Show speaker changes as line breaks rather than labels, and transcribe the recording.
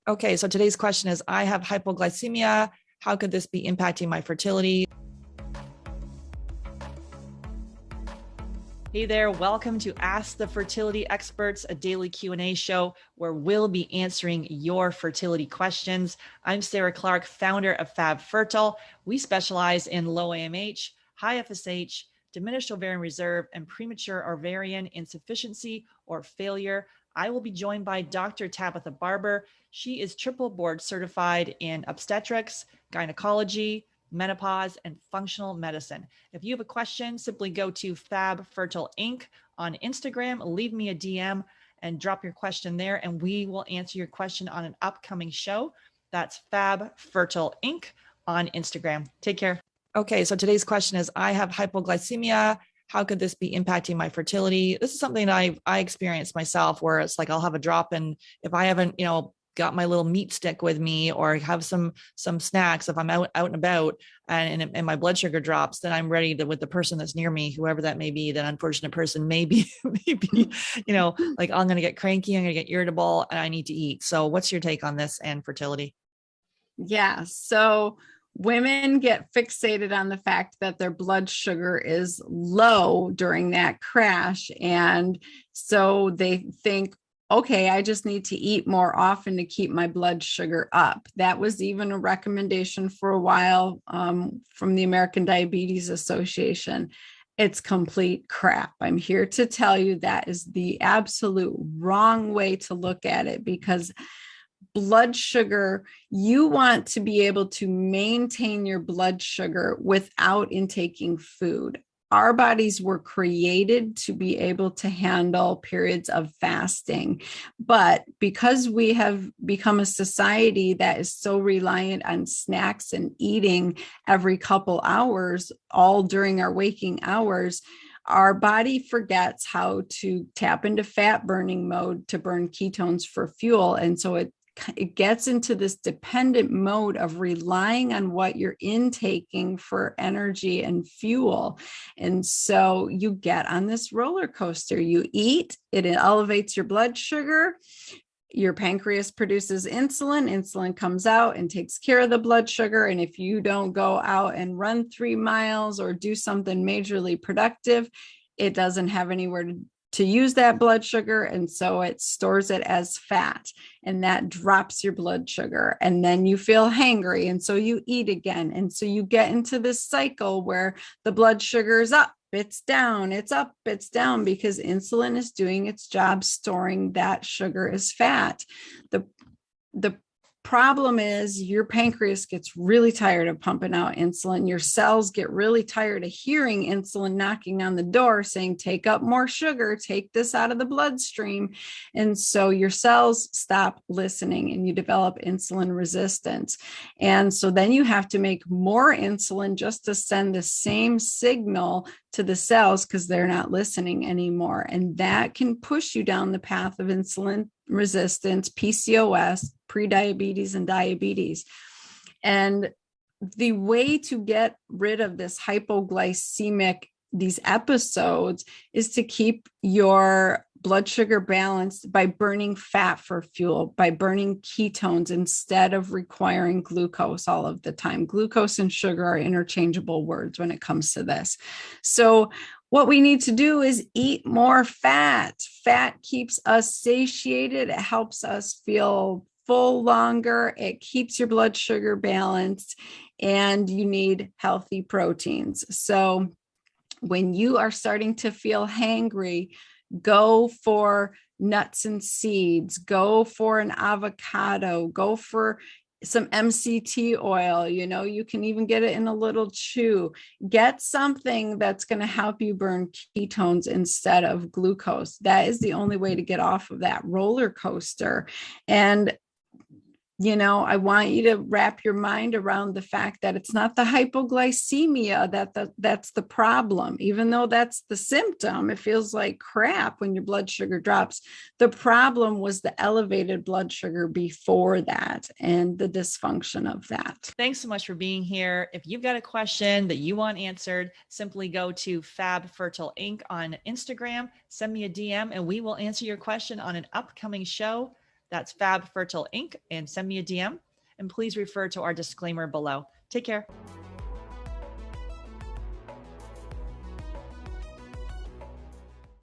Okay, so today's question is, I have hypoglycemia. How could this be impacting my fertility? Hey there, welcome to Ask the Fertility Experts, a daily Q&A show where we'll be answering your fertility questions. I'm Sarah Clark, founder of Fab Fertile. We specialize in low AMH, high FSH, diminished ovarian reserve, and premature ovarian insufficiency or failure. I will be joined by Dr. Tabatha Barber. She is triple board certified in obstetrics, gynecology, menopause, and functional medicine. If you have a question, simply go to Fab Fertile Inc. on Instagram, leave me a DM and drop your question there, and we will answer your question on an upcoming show. That's Fab Fertile Inc. on Instagram. Take care. Okay, so today's question is, I have hypoglycemia. How could this be impacting my fertility? This is something I experienced myself, where it's like I'll have a drop, and if I haven't, got my little meat stick with me or have some snacks, if I'm out and about and my blood sugar drops, then I'm ready with the person that's near me, whoever that may be, that unfortunate person maybe like I'm going to get cranky, I'm going to get irritable, and I need to eat. So what's your take on this and fertility?
Yeah. So women get fixated on the fact that their blood sugar is low during that crash. And so they think, okay, I just need to eat more often to keep my blood sugar up. That was even a recommendation for a while from the American Diabetes Association. It's complete crap. I'm here to tell you that is the absolute wrong way to look at it, because blood sugar, you want to be able to maintain your blood sugar without intaking food. Our bodies were created to be able to handle periods of fasting. But because we have become a society that is so reliant on snacks and eating every couple hours, all during our waking hours, our body forgets how to tap into fat burning mode to burn ketones for fuel. And so it gets into this dependent mode of relying on what you're intaking for energy and fuel. And so you get on this roller coaster. You eat, it elevates your blood sugar. Your pancreas produces insulin. Insulin comes out and takes care of the blood sugar. And if you don't go out and run 3 miles or do something majorly productive, it doesn't have anywhere to use that blood sugar. And so it stores it as fat, and that drops your blood sugar. And then you feel hangry. And so you eat again. And so you get into this cycle where the blood sugar is up, it's down, it's up, it's down, because insulin is doing its job storing that sugar as fat. The problem is your pancreas gets really tired of pumping out insulin. Your cells get really tired of hearing insulin knocking on the door saying, take up more sugar, take this out of the bloodstream. And so your cells stop listening and you develop insulin resistance. And so then you have to make more insulin just to send the same signal to the cells, because they're not listening anymore. And that can push you down the path of insulin resistance, PCOS, prediabetes, and diabetes. And the way to get rid of this hypoglycemic, these episodes, is to keep your blood sugar balanced by burning fat for fuel, by burning ketones instead of requiring glucose all of the time. Glucose and sugar are interchangeable words when it comes to this. So what we need to do is eat more fat. Fat keeps us satiated. It helps us feel full longer. It keeps your blood sugar balanced, and you need healthy proteins. So when you are starting to feel hangry, go for nuts and seeds, go for an avocado, go for some MCT oil. You can even get it in a little chew. Get something that's going to help you burn ketones instead of glucose. That is the only way to get off of that roller coaster. And I want you to wrap your mind around the fact that it's not the hypoglycemia that's the problem. Even though that's the symptom, it feels like crap when your blood sugar drops. The problem was the elevated blood sugar before that and the dysfunction of that.
Thanks so much for being here. If you've got a question that you want answered, simply go to Fab Fertile Inc. on Instagram, send me a DM, and we will answer your question on an upcoming show. That's Fab Fertile Inc. and send me a DM. And please refer to our disclaimer below. Take care.